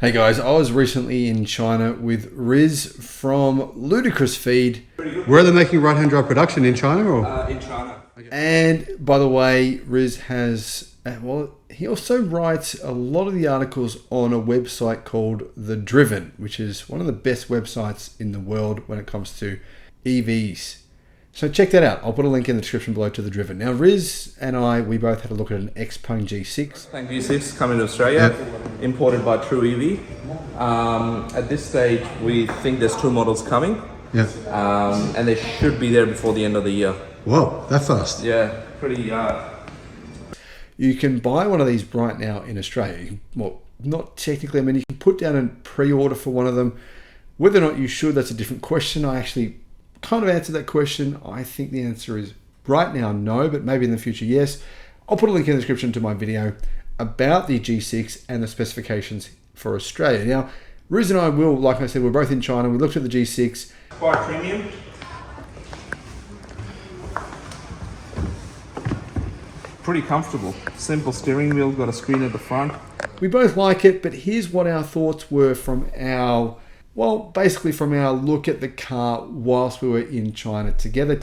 Hey guys, I was recently in China with Riz from Ludicrous Feed. Where are they making right-hand drive production, in China or? In China. Okay. And by the way, Riz has, he also writes a lot of the articles on a website called The Driven, which is one of the best websites in the world when it comes to EVs. So check that out. I'll put a link in the description below to The Driven. Now, Riz and we both had a look at an Xpeng G6. Xpeng G6 coming to Australia, imported by True EV. At this stage, we think there's two models coming. Yeah. And they should be there before the end of the year. Whoa, that fast? Yeah, pretty. You can buy one of these right now in Australia. Well, not technically. I mean, you can put down a pre-order for one of them. Whether or not you should, that's a different question. I actually kind of answered that question. I think the answer is right now no, but maybe in the future yes. I'll put a link in the description to my video about the G6 and the specifications for Australia. Now, Riz and I will, like I said, we're both in China. We looked at the G6. Quite premium. Pretty comfortable. Simple steering wheel, got a screen at the front. We both like it, but here's what our thoughts were from our, basically from our look at the car whilst we were in China together.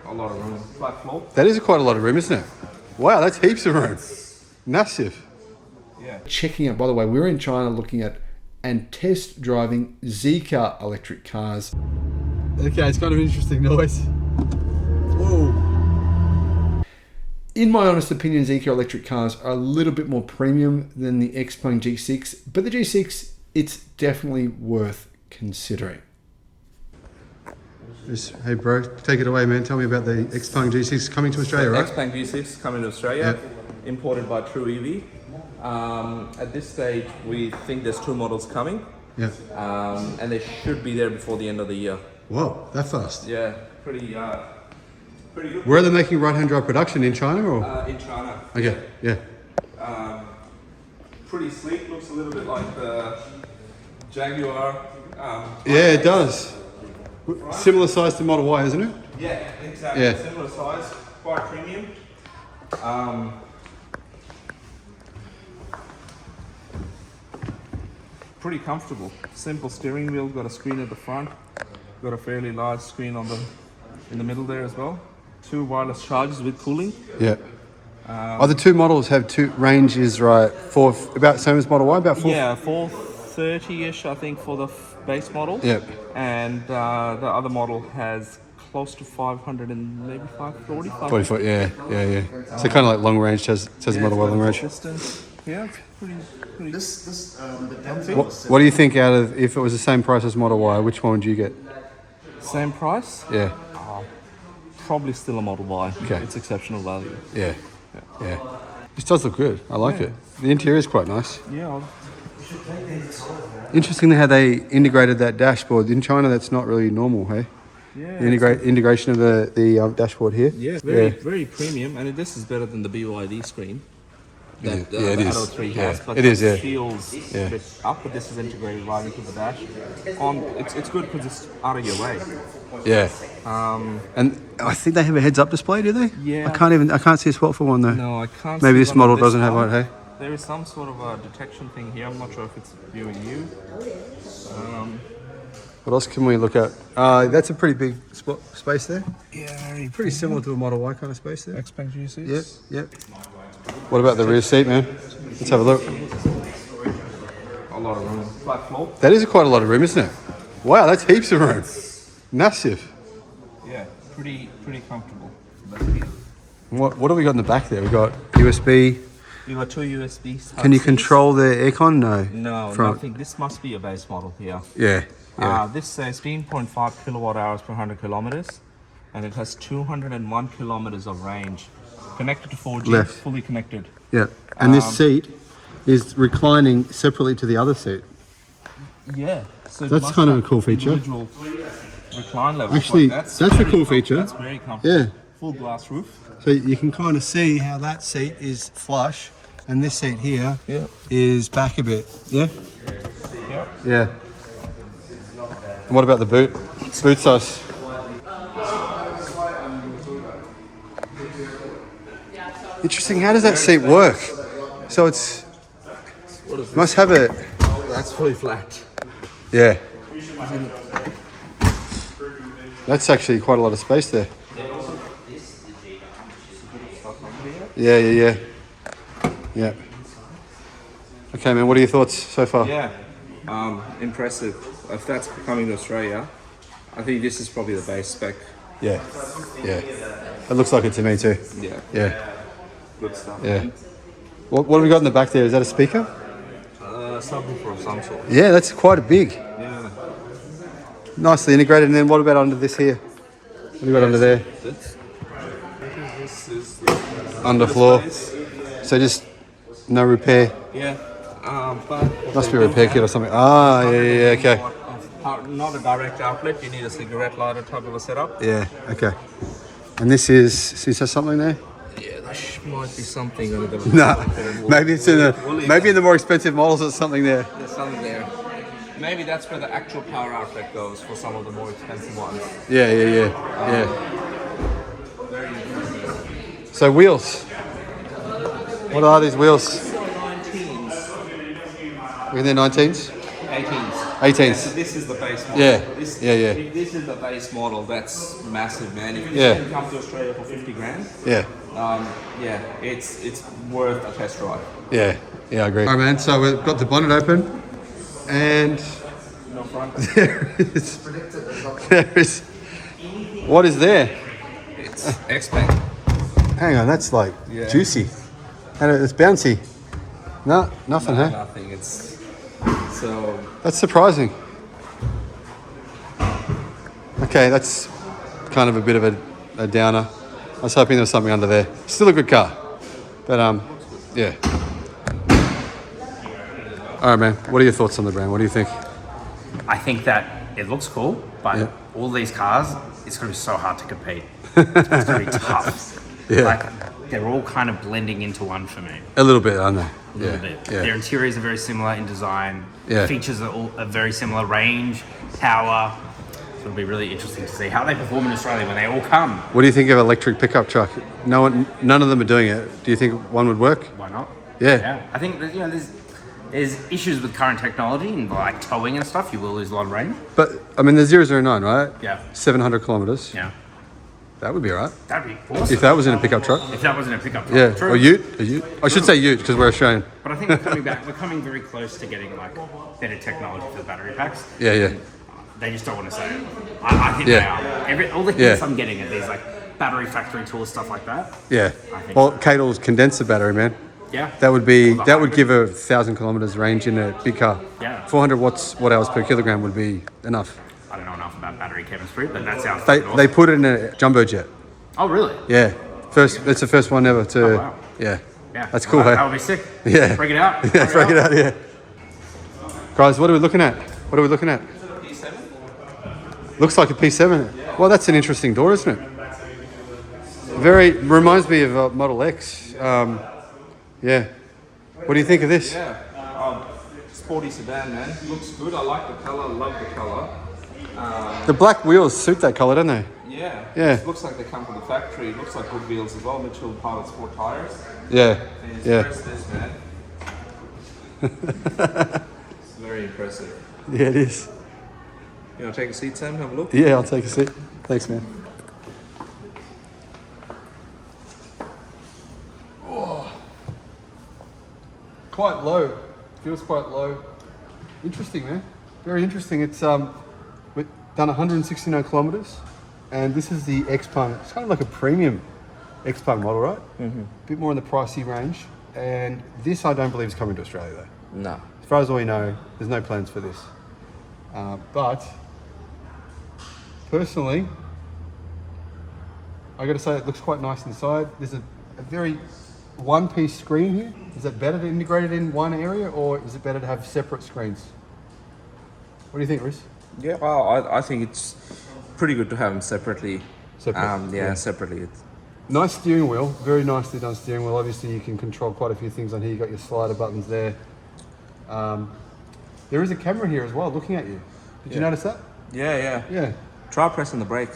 A lot of room. Flat floor. That is quite a lot of room, isn't it? Wow, that's heaps of room. Massive. Yeah. Checking out, by the way, we were in China looking at and test driving Zeekr electric cars. Okay, it's kind of interesting noise. Whoa. In my honest opinion, Zeekr electric cars are a little bit more premium than the Xpeng G6, but the G6, it's definitely worth considering. Hey bro, take it away man, tell me about the Xpeng G6 coming to Australia, right? Xpeng G6 coming to Australia, imported by True EV. At this stage, we think there's two models coming. Yeah. And they should be there before the end of the year. Whoa, that fast? Yeah, pretty good. Where are they making right-hand drive production, in China or? In China. Okay, yeah. Pretty sleek, looks a little bit like the Jaguar. Yeah, it does. Similar size to Model Y, isn't it? Yeah, exactly. Yeah. Similar size, quite premium. Pretty comfortable. Simple steering wheel, got a screen at the front. Got a fairly large screen in the middle there as well. Two wireless chargers with cooling. Yeah. The two models have two ranges, right? For about same as Model Y, about 4. Yeah, 430-ish, I think, for the base model. Yep. And the other model has close to 500 and maybe 540. 40 foot, yeah. So kind of like long range, says Model Y long range. Distance. Yeah, it's pretty. What do you think out of, if it was the same price as Model Y, which one would you get? Same price? Yeah. Probably still a Model Y. Okay. It's exceptional value. Yeah. This does look good. I like it. The interior is quite nice. Yeah. Interestingly how they integrated that dashboard. In China, that's not really normal, hey? Yeah. The integration of the dashboard here. Yeah, very premium. And this is better than the BYD screen. That it the is. M03 has, but it is, yeah. feels a bit up, but this is integrated right into the dash. It's good because it's out of your way. Yeah. And I think they have a heads-up display, do they? Yeah. I can't see a spot for one though. No, I can't. Maybe see this one model on doesn't have one, hey? There is some sort of a detection thing here. I'm not sure if it's viewing you. What else can we look at? That's a pretty big space there. Yeah, Pretty similar to a Model Y kind of space there. Xpeng G6. Yep. What about the rear seat, man? Let's have a look. A lot of room. Flat floor. That is quite a lot of room, isn't it? Wow, that's heaps of room. Massive. Yeah, pretty comfortable. What do we got in the back there? We got USB. You got two USBs. Can you control the aircon? No. No, I think this must be a base model here. Yeah. This says 15.5 kilowatt hours per 100 kilometers, and it has 201 kilometers of range. Connected to 4G, Left. fully connected. Yeah. And this seat is reclining separately to the other seat. Yeah. So it That's must kind of have a cool feature. individual recline levels. Actually, Like, that's a cool feature. That's very comfortable. Yeah. Full glass roof. So you can kind of see how that seat is flush and this seat here is back a bit. Yeah? Yeah. And what about the boot? Boot size? Interesting. How does that seat work? So it's must have a that's fully flat. Yeah. That's actually quite a lot of space there. Yeah. Yeah. Okay, man, what are your thoughts so far? Yeah, impressive. If that's coming to Australia, I think this is probably the base spec. Yeah. It looks like it to me too. Yeah, good stuff. Yeah. What have we got in the back there? Is that a speaker? Subwoofer of some sort. Yeah, that's quite big. Yeah. Nicely integrated. And then what about under this here? What have you got under there? This is Underfloor. space. So just no repair. Yeah. But Must be a repair kit or something. Ah, yeah, okay. Not a direct outlet. You need a cigarette lighter type of a setup. Yeah, okay. And this is there something there? Yeah, there might be something under the. No, maybe it's in the more expensive models. There's something there. There's something there. Maybe that's where the actual power outlet goes for some of the more expensive ones. Yeah. Very interesting. So wheels. What are these wheels? 19s. Within their 19s? 18s. 18s. Yeah, so this is the base model. Yeah. This, Yeah. If this is the base model, that's massive, man. If Yeah. this can come to Australia for 50 grand, Yeah. it's worth a test drive. Yeah, I agree. All right, man. So we've got the bonnet open, and No front. there is. What is there? It's Xpeng. Hang on, that's like Yeah. juicy, and it's bouncy. No, nothing, huh? Nothing. It's so. That's surprising. Okay, that's kind of a bit of a downer. I was hoping there was something under there. Still a good car, but yeah. All right, man. What are your thoughts on the brand? What do you think? I think that it looks cool, but Yeah. all these cars, it's going to be so hard to compete. It's going to be tough. Yeah. Like, they're all kind of blending into one for me. A little bit, aren't they? A little bit. Their interiors are very similar in design. Yeah. Features are all a very similar range, power. So it'll be really interesting to see how they perform in Australia when they all come. What do you think of electric pickup truck? None of them are doing it. Do you think one would work? Why not? Yeah. I think that, there's issues with current technology and like towing and stuff. You will lose a lot of range. But I mean, the 009, right? Yeah. 700 kilometers. Yeah. That would be all right. That'd be awesome. If that was in a pickup truck. If that wasn't a pickup truck. Yeah. True. Or ute. I should say ute because we're Australian. But I think we're coming back. We're coming very close to getting like better technology for the battery packs. Yeah. They just don't want to say it. I think Yeah. they are. All the hints I'm getting at these like battery factory tools, stuff like that. Yeah. I think Well, so. Cadel's condenser battery, man. Yeah. That would Or the give hybrid. 1,000 kilometers range in a big car. Yeah. 400 watt hours per kilogram would be enough. I don't know enough about battery chemistry, but that sounds. They awesome. put it in a jumbo jet. Oh really? Yeah. It's the first one ever to. Oh, wow. Yeah. Yeah. That's cool, That hey? would be sick. Yeah. Break it out. Yeah, break it out, yeah. Guys, what are we looking at? P7? Looks like a P7. Well, that's an interesting door, isn't it? Reminds me of Model X. Yeah. What do you think of this? Yeah. Sporty sedan, man. Looks good. I like the color. Love the color. The black wheels suit that color, don't they? Yeah. Yeah. It looks like they come from the factory. It looks like good wheels as well. Mitchell Pilot Sport tires. Yeah. And it's Yeah. press this, man. It's very impressive. Yeah, it is. You want to take a seat, Sam? Have a look. Yeah, I'll take a seat. Thanks, man. Quite low. Feels quite low. Interesting, man. Very interesting. It's we've done 169 kilometers, and this is the Xpeng. It's kind of like a premium Xpeng model, right? Mm-hmm. Bit more in the pricey range. And this, I don't believe, is coming to Australia though. No. As far as we know, there's no plans for this. But personally, I got to say it looks quite nice inside. There's a very one-piece screen here. Is it better to integrate it in one area, or is it better to have separate screens? What do you think, Rhys? Yeah, well, I think it's pretty good to have them separately. Separate, yeah. Separately. Nice steering wheel, very nicely done steering wheel. Obviously, you can control quite a few things on here. You got your slider buttons there. There is a camera here as well, looking at you. Did you notice that? Yeah. Yeah. Try pressing the brake.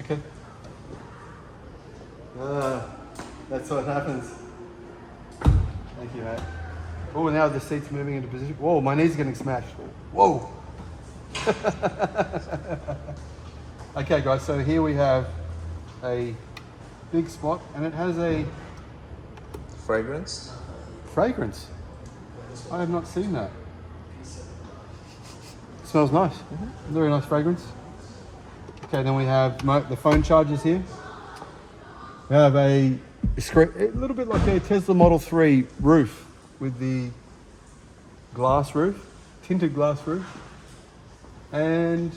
Okay. That's what happens. Thank you, mate. Oh, now the seat's moving into position. Whoa, my knees are getting smashed. Whoa. Okay, guys, so here we have a big spot, and it has a Fragrance. fragrance. I have not seen that. Smells nice. Very nice fragrance. Okay, then we have the phone chargers here. We have a little bit like a Tesla Model 3 roof with the glass roof, tinted glass roof. And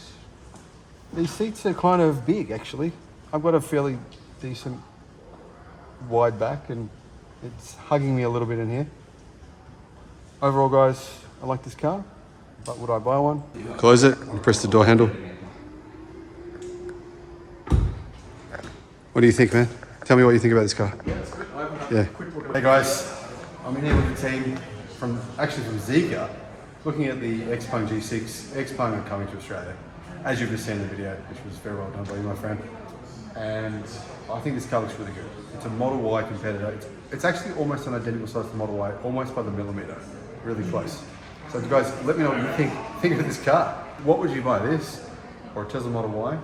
these seats are kind of big, actually. I've got a fairly decent wide back, and it's hugging me a little bit in here. Overall, guys, I like this car, but would I buy one? Close it and press the door handle. What do you think, man? Tell me what you think about this car. Yeah. Hey guys, I'm in here with the team from Zeekr, looking at the Xpeng G6. Xpeng are coming to Australia, as you've just seen in the video, which was very well done by you, my friend. And I think this car looks really good. It's a Model Y competitor. It's actually almost an identical size to the Model Y, almost by the millimeter, really close. So guys, let me know what you think of this car. What would you buy, this or a Tesla Model Y?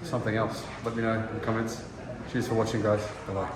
Something else? Let me know in the comments. Cheers for watching, guys. Bye-bye.